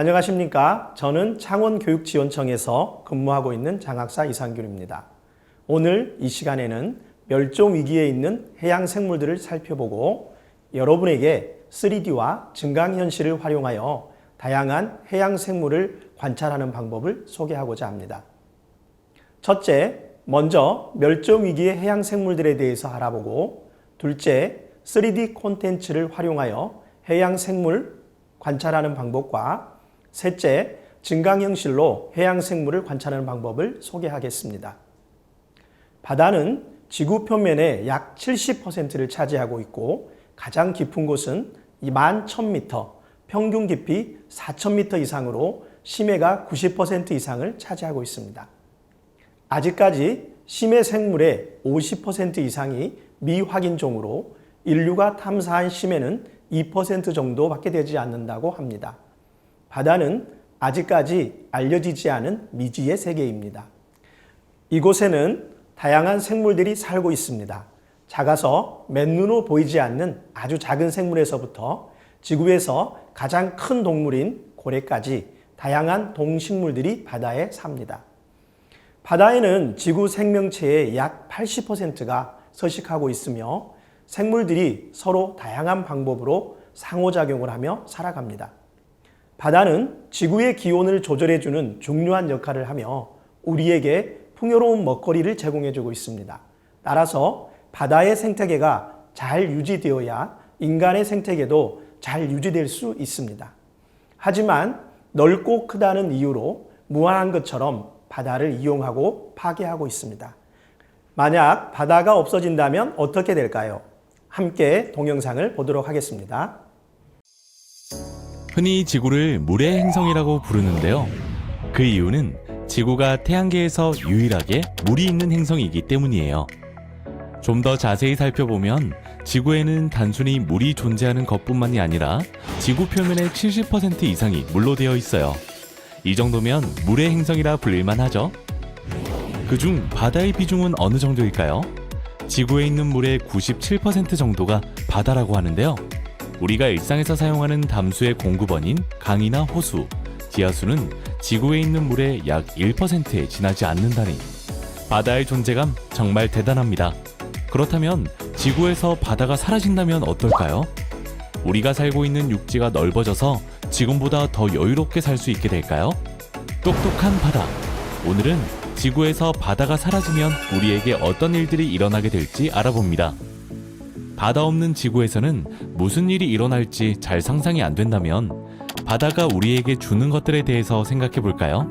안녕하십니까. 저는 창원교육지원청에서 근무하고 있는 장학사 이상균입니다. 오늘 이 시간에는 멸종 위기에 있는 해양 생물들을 살펴보고 여러분에게 3D와 증강현실을 활용하여 다양한 해양 생물을 관찰하는 방법을 소개하고자 합니다. 첫째, 먼저 멸종 위기의 해양 생물들에 대해서 알아보고, 둘째, 3D 콘텐츠를 활용하여 해양 생물 관찰하는 방법과 셋째, 증강현실로 해양 생물을 관찰하는 방법을 소개하겠습니다. 바다는 지구 표면의 약 70%를 차지하고 있고 가장 깊은 곳은 11,000m, 평균 깊이 4,000m 이상으로 심해가 90% 이상을 차지하고 있습니다. 아직까지 심해 생물의 50% 이상이 미확인종으로 인류가 탐사한 심해는 2% 정도밖에 되지 않는다고 합니다. 바다는 아직까지 알려지지 않은 미지의 세계입니다. 이곳에는 다양한 생물들이 살고 있습니다. 작아서 맨눈으로 보이지 않는 아주 작은 생물에서부터 지구에서 가장 큰 동물인 고래까지 다양한 동식물들이 바다에 삽니다. 바다에는 지구 생명체의 약 80%가 서식하고 있으며 생물들이 서로 다양한 방법으로 상호작용을 하며 살아갑니다. 바다는 지구의 기온을 조절해주는 중요한 역할을 하며 우리에게 풍요로운 먹거리를 제공해주고 있습니다. 따라서 바다의 생태계가 잘 유지되어야 인간의 생태계도 잘 유지될 수 있습니다. 하지만 넓고 크다는 이유로 무한한 것처럼 바다를 이용하고 파괴하고 있습니다. 만약 바다가 없어진다면 어떻게 될까요? 함께 동영상을 보도록 하겠습니다. 흔히 지구를 물의 행성이라고 부르는데요. 그 이유는 지구가 태양계에서 유일하게 물이 있는 행성이기 때문이에요. 좀 더 자세히 살펴보면 지구에는 단순히 물이 존재하는 것뿐만이 아니라 지구 표면의 70% 이상이 물로 되어 있어요. 이 정도면 물의 행성이라 불릴만 하죠. 그중 바다의 비중은 어느 정도일까요? 지구에 있는 물의 97% 정도가 바다라고 하는데요. 우리가 일상에서 사용하는 담수의 공급원인 강이나 호수, 지하수는 지구에 있는 물의 약 1%에 지나지 않는다니 바다의 존재감 정말 대단합니다. 그렇다면 지구에서 바다가 사라진다면 어떨까요? 우리가 살고 있는 육지가 넓어져서 지금보다 더 여유롭게 살 수 있게 될까요? 똑똑한 바다. 오늘은 지구에서 바다가 사라지면 우리에게 어떤 일들이 일어나게 될지 알아봅니다. 바다 없는 지구에서는 무슨 일이 일어날지 잘 상상이 안 된다면 바다가 우리에게 주는 것들에 대해서 생각해 볼까요?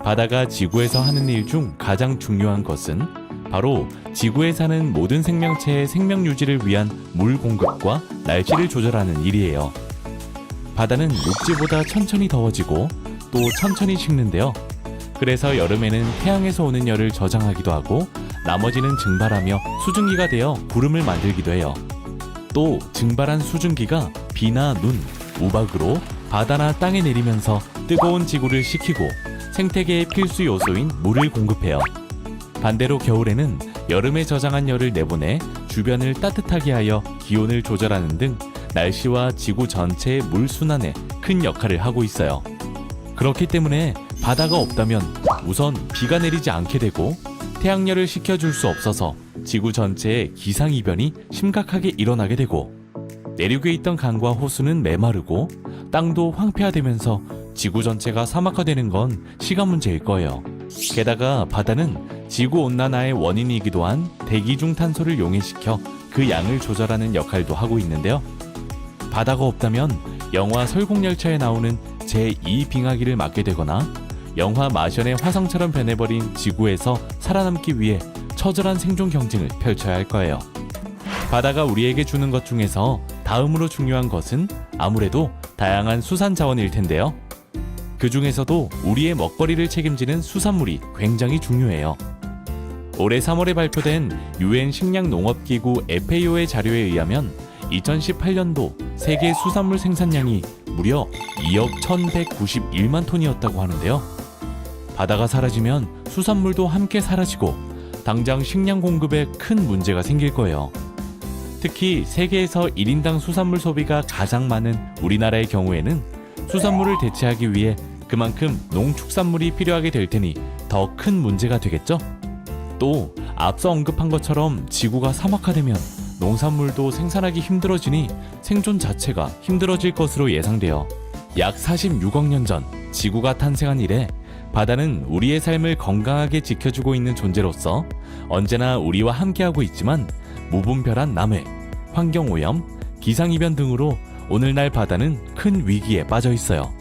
바다가 지구에서 하는 일 중 가장 중요한 것은 바로 지구에 사는 모든 생명체의 생명 유지를 위한 물 공급과 날씨를 조절하는 일이에요. 바다는 육지보다 천천히 더워지고 또 천천히 식는데요. 그래서 여름에는 태양에서 오는 열을 저장하기도 하고 나머지는 증발하며 수증기가 되어 구름을 만들기도 해요. 또 증발한 수증기가 비나 눈, 우박으로 바다나 땅에 내리면서 뜨거운 지구를 식히고 생태계의 필수 요소인 물을 공급해요. 반대로 겨울에는 여름에 저장한 열을 내보내 주변을 따뜻하게 하여 기온을 조절하는 등 날씨와 지구 전체의 물 순환에 큰 역할을 하고 있어요. 그렇기 때문에 바다가 없다면 우선 비가 내리지 않게 되고 태양열을 식혀줄 수 없어서 지구 전체의 기상이변이 심각하게 일어나게 되고 내륙에 있던 강과 호수는 메마르고 땅도 황폐화되면서 지구 전체가 사막화되는 건 시간 문제일 거예요. 게다가 바다는 지구온난화의 원인이기도 한 대기 중 탄소를 용해시켜 그 양을 조절하는 역할도 하고 있는데요. 바다가 없다면 영화 설국열차에 나오는 제2빙하기를 맞게 되거나 영화 마션의 화성처럼 변해버린 지구에서 살아남기 위해 처절한 생존 경쟁을 펼쳐야 할 거예요. 바다가 우리에게 주는 것 중에서 다음으로 중요한 것은 아무래도 다양한 수산 자원일 텐데요. 그 중에서도 우리의 먹거리를 책임지는 수산물이 굉장히 중요해요. 올해 3월에 발표된 UN 식량농업기구 FAO의 자료에 의하면 2018년도 세계 수산물 생산량이 무려 2억 1,191만 톤이었다고 하는데요. 바다가 사라지면 수산물도 함께 사라지고 당장 식량 공급에 큰 문제가 생길 거예요. 특히 세계에서 1인당 수산물 소비가 가장 많은 우리나라의 경우에는 수산물을 대체하기 위해 그만큼 농축산물이 필요하게 될 테니 더 큰 문제가 되겠죠? 또 앞서 언급한 것처럼 지구가 사막화되면 농산물도 생산하기 힘들어지니 생존 자체가 힘들어질 것으로 예상되어 약 46억 년 전 지구가 탄생한 이래 바다는 우리의 삶을 건강하게 지켜주고 있는 존재로서 언제나 우리와 함께하고 있지만 무분별한 남해, 환경오염, 기상이변 등으로 오늘날 바다는 큰 위기에 빠져 있어요.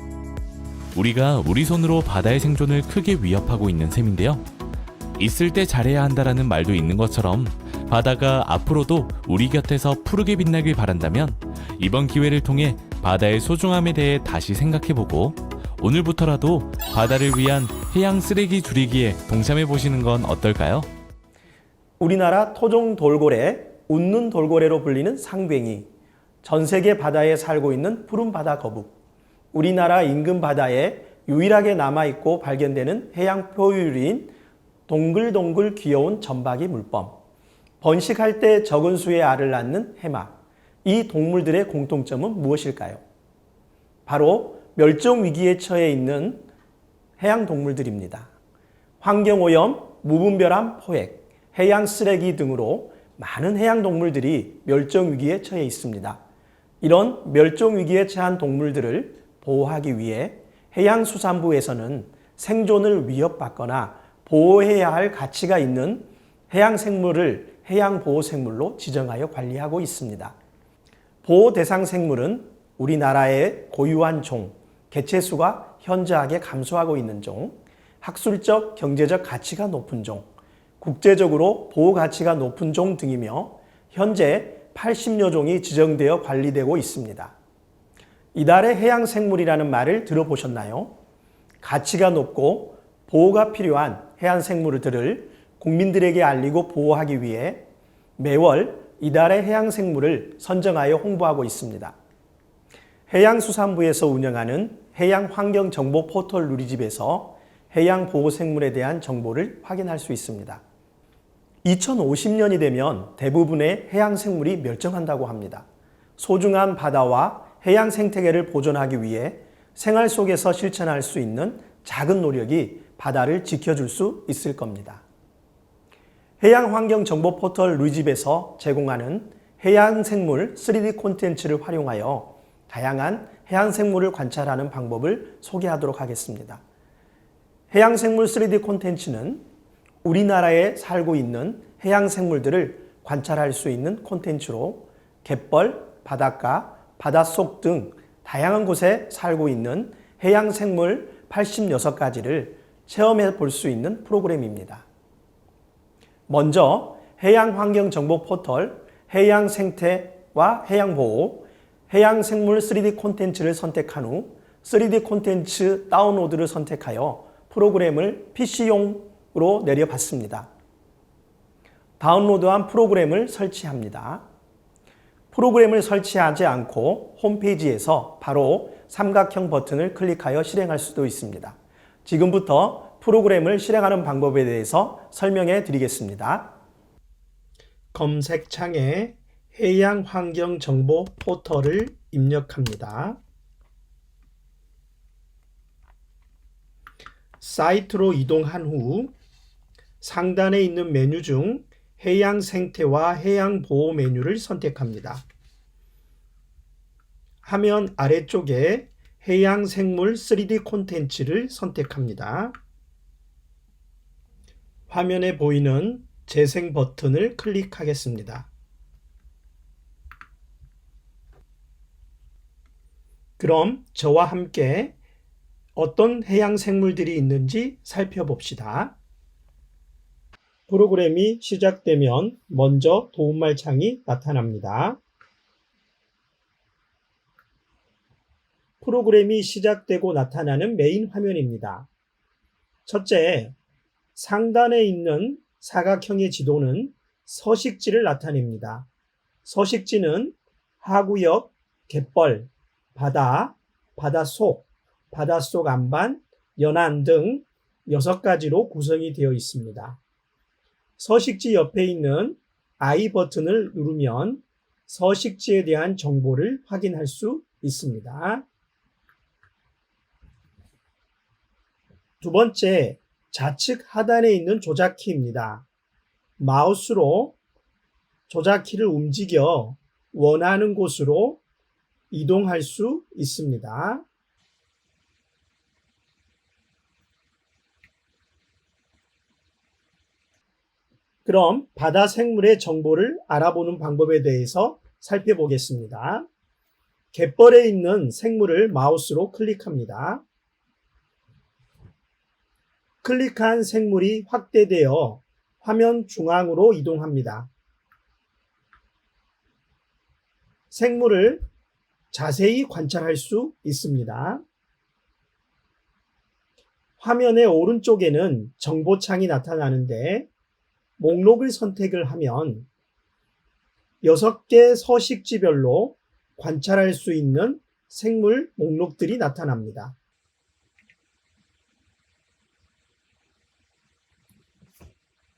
우리가 우리 손으로 바다의 생존을 크게 위협하고 있는 셈인데요. 있을 때 잘해야 한다라는 말도 있는 것처럼 바다가 앞으로도 우리 곁에서 푸르게 빛나길 바란다면 이번 기회를 통해 바다의 소중함에 대해 다시 생각해보고 오늘부터라도 바다를 위한 해양 쓰레기 줄이기에 동참해 보시는 건 어떨까요? 우리나라 토종 돌고래, 웃는 돌고래로 불리는 상괭이, 전 세계 바다에 살고 있는 푸른 바다 거북, 우리나라 인근 바다에 유일하게 남아있고 발견되는 해양 포유류인 동글동글 귀여운 점박이 물범, 번식할 때 적은 수의 알을 낳는 해마, 이 동물들의 공통점은 무엇일까요? 바로 멸종 위기에 처해 있는 해양 동물들입니다. 환경오염, 무분별한 포획, 해양 쓰레기 등으로 많은 해양 동물들이 멸종 위기에 처해 있습니다. 이런 멸종 위기에 처한 동물들을 보호하기 위해 해양수산부에서는 생존을 위협받거나 보호해야 할 가치가 있는 해양 생물을 해양보호생물로 지정하여 관리하고 있습니다. 보호 대상 생물은 우리나라의 고유한 종, 개체수가 현저하게 감소하고 있는 종, 학술적, 경제적 가치가 높은 종, 국제적으로 보호 가치가 높은 종 등이며 현재 80여 종이 지정되어 관리되고 있습니다. 이달의 해양 생물이라는 말을 들어보셨나요? 가치가 높고 보호가 필요한 해양 생물들을 국민들에게 알리고 보호하기 위해 매월 이달의 해양 생물을 선정하여 홍보하고 있습니다. 해양수산부에서 운영하는 해양환경정보 포털 누리집에서 해양보호생물에 대한 정보를 확인할 수 있습니다. 2050년이 되면 대부분의 해양생물이 멸종한다고 합니다. 소중한 바다와 해양 생태계를 보존하기 위해 생활 속에서 실천할 수 있는 작은 노력이 바다를 지켜줄 수 있을 겁니다. 해양환경정보 포털 누리집에서 제공하는 해양생물 3D 콘텐츠를 활용하여 다양한 해양생물을 관찰하는 방법을 소개하도록 하겠습니다. 해양생물 3D 콘텐츠는 우리나라에 살고 있는 해양생물들을 관찰할 수 있는 콘텐츠로 갯벌, 바닷가, 바닷속 등 다양한 곳에 살고 있는 해양생물 86가지를 체험해 볼 수 있는 프로그램입니다. 먼저 해양환경정보 포털, 해양생태와 해양보호, 해양생물 3D 콘텐츠를 선택한 후 3D 콘텐츠 다운로드를 선택하여 프로그램을 PC용으로 내려받습니다. 다운로드한 프로그램을 설치합니다. 프로그램을 설치하지 않고 홈페이지에서 바로 삼각형 버튼을 클릭하여 실행할 수도 있습니다. 지금부터 프로그램을 실행하는 방법에 대해서 설명해 드리겠습니다. 검색창에 해양환경정보 포털을 입력합니다. 사이트로 이동한 후 상단에 있는 메뉴 중 해양 생태와 해양 보호 메뉴를 선택합니다. 화면 아래쪽에 해양 생물 3D 콘텐츠를 선택합니다. 화면에 보이는 재생 버튼을 클릭하겠습니다. 그럼 저와 함께 어떤 해양 생물들이 있는지 살펴봅시다. 프로그램이 시작되면 먼저 도움말 창이 나타납니다. 프로그램이 시작되고 나타나는 메인 화면입니다. 첫째, 상단에 있는 사각형의 지도는 서식지를 나타냅니다. 서식지는 하구역, 갯벌, 바다, 바닷속, 바닷속 안반, 연안 등 6가지로 구성이 되어 있습니다. 서식지 옆에 있는 I 버튼을 누르면 서식지에 대한 정보를 확인할 수 있습니다. 두 번째, 좌측 하단에 있는 조작키입니다. 마우스로 조작키를 움직여 원하는 곳으로 이동할 수 있습니다. 그럼 바다 생물의 정보를 알아보는 방법에 대해서 살펴보겠습니다. 갯벌에 있는 생물을 마우스로 클릭합니다. 클릭한 생물이 확대되어 화면 중앙으로 이동합니다. 생물을 자세히 관찰할 수 있습니다. 화면의 오른쪽에는 정보창이 나타나는데 목록을 선택을 하면 6개 서식지별로 관찰할 수 있는 생물 목록들이 나타납니다.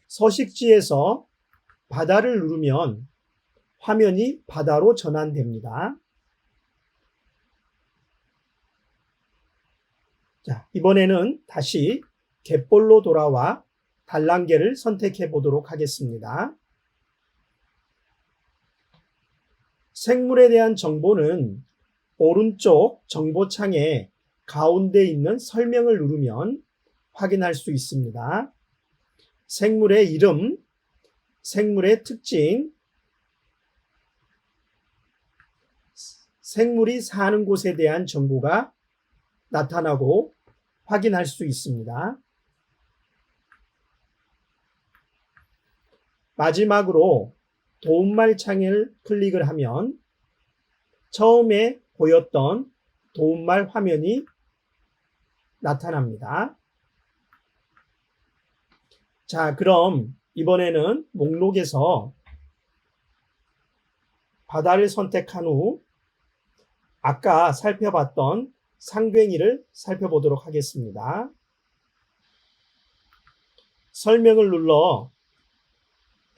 서식지에서 바다를 누르면 화면이 바다로 전환됩니다. 자, 이번에는 다시 갯벌로 돌아와 단란계를 선택해 보도록 하겠습니다. 생물에 대한 정보는 오른쪽 정보창에 가운데 있는 설명을 누르면 확인할 수 있습니다. 생물의 이름, 생물의 특징, 생물이 사는 곳에 대한 정보가 나타나고 확인할 수 있습니다. 마지막으로 도움말 창을 클릭을 하면 처음에 보였던 도움말 화면이 나타납니다. 자, 그럼 이번에는 목록에서 바다를 선택한 후 아까 살펴봤던 상괭이를 살펴보도록 하겠습니다. 설명을 눌러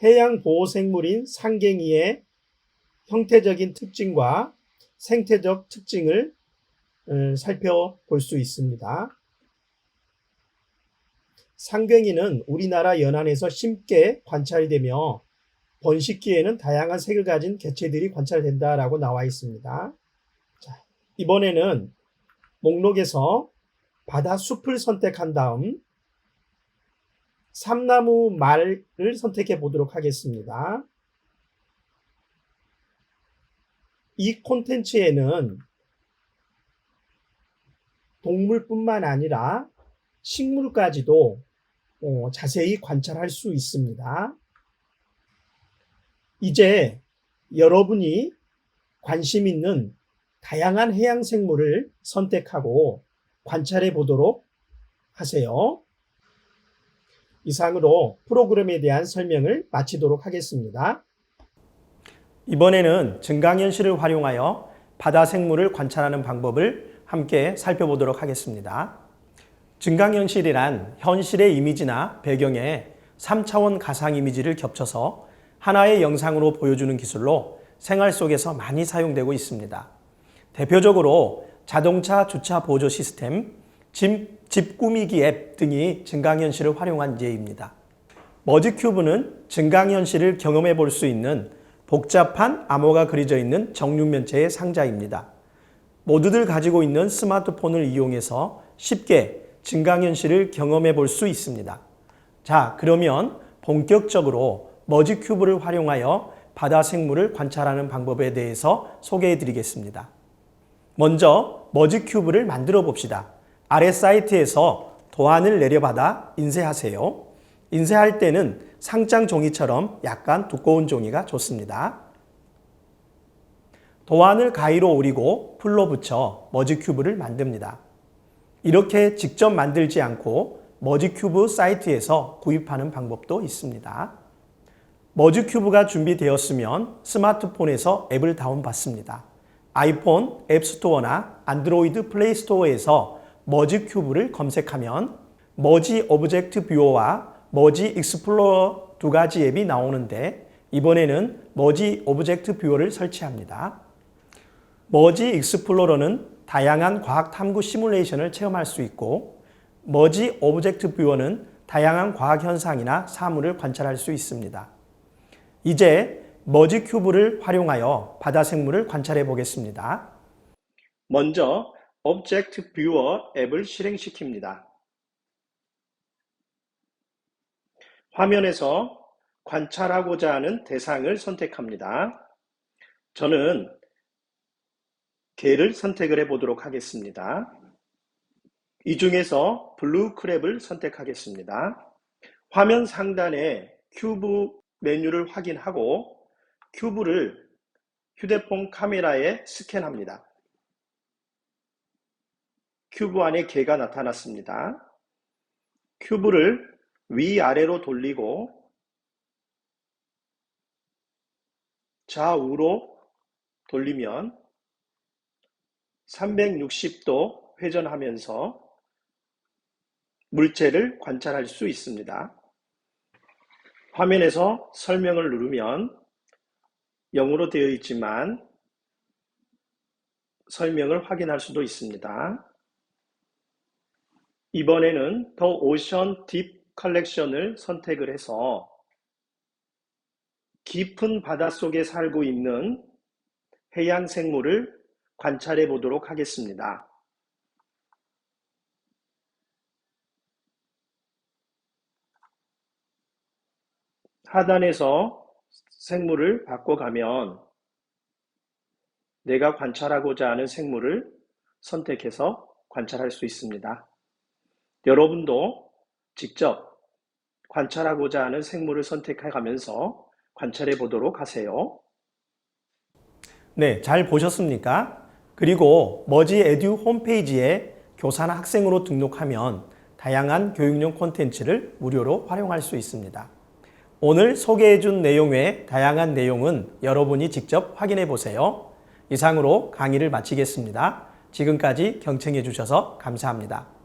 해양보호생물인 상괭이의 형태적인 특징과 생태적 특징을 살펴볼 수 있습니다. 상괭이는 우리나라 연안에서 쉽게 관찰이 되며 번식기에는 다양한 색을 가진 개체들이 관찰된다라고 나와 있습니다. 자, 이번에는 목록에서 바다숲을 선택한 다음 삼나무 말을 선택해 보도록 하겠습니다. 이 콘텐츠에는 동물뿐만 아니라 식물까지도 자세히 관찰할 수 있습니다. 이제 여러분이 관심 있는 다양한 해양 생물을 선택하고 관찰해 보도록 하세요. 이상으로 프로그램에 대한 설명을 마치도록 하겠습니다. 이번에는 증강현실을 활용하여 바다 생물을 관찰하는 방법을 함께 살펴보도록 하겠습니다. 증강현실이란 현실의 이미지나 배경에 3차원 가상 이미지를 겹쳐서 하나의 영상으로 보여주는 기술로 생활 속에서 많이 사용되고 있습니다. 대표적으로 자동차 주차 보조 시스템, 집 꾸미기 앱 등이 증강현실을 활용한 예입니다. 머지큐브는 증강현실을 경험해 볼 수 있는 복잡한 암호가 그려져 있는 정육면체의 상자입니다. 모두들 가지고 있는 스마트폰을 이용해서 쉽게 증강현실을 경험해 볼 수 있습니다. 자, 그러면 본격적으로 머지큐브를 활용하여 바다 생물을 관찰하는 방법에 대해서 소개해 드리겠습니다. 먼저 머지큐브를 만들어 봅시다. 아래 사이트에서 도안을 내려받아 인쇄하세요. 인쇄할 때는 상장 종이처럼 약간 두꺼운 종이가 좋습니다. 도안을 가위로 오리고 풀로 붙여 머지큐브를 만듭니다. 이렇게 직접 만들지 않고 머지큐브 사이트에서 구입하는 방법도 있습니다. 머지큐브가 준비되었으면 스마트폰에서 앱을 다운받습니다. 아이폰 앱스토어나 안드로이드 플레이스토어에서 머지큐브를 검색하면 머지 오브젝트 뷰어와 머지 익스플로러 두 가지 앱이 나오는데 이번에는 머지 오브젝트 뷰어를 설치합니다. 머지 익스플로러는 다양한 과학 탐구 시뮬레이션을 체험할 수 있고 머지 오브젝트 뷰어는 다양한 과학 현상이나 사물을 관찰할 수 있습니다. 이제 머지 큐브를 활용하여 바다 생물을 관찰해 보겠습니다. 먼저 오브젝트 뷰어 앱을 실행시킵니다. 화면에서 관찰하고자 하는 대상을 선택합니다. 저는 개를 선택을 해 보도록 하겠습니다. 이 중에서 블루 크랩을 선택하겠습니다. 화면 상단에 큐브 메뉴를 확인하고 큐브를 휴대폰 카메라에 스캔합니다. 큐브 안에 개가 나타났습니다. 큐브를 위아래로 돌리고 좌우로 돌리면 360도 회전하면서 물체를 관찰할 수 있습니다. 화면에서 설명을 누르면 영어로 되어 있지만 설명을 확인할 수도 있습니다. 이번에는 더 오션 딥 컬렉션을 선택을 해서 깊은 바닷속에 살고 있는 해양 생물을 관찰해 보도록 하겠습니다. 하단에서 생물을 바꿔가면 내가 관찰하고자 하는 생물을 선택해서 관찰할 수 있습니다. 여러분도 직접 관찰하고자 하는 생물을 선택해 가면서 관찰해 보도록 하세요. 네, 잘 보셨습니까? 그리고 머지 에듀 홈페이지에 교사나 학생으로 등록하면 다양한 교육용 콘텐츠를 무료로 활용할 수 있습니다. 오늘 소개해 준 내용 외에 다양한 내용은 여러분이 직접 확인해 보세요. 이상으로 강의를 마치겠습니다. 지금까지 경청해 주셔서 감사합니다.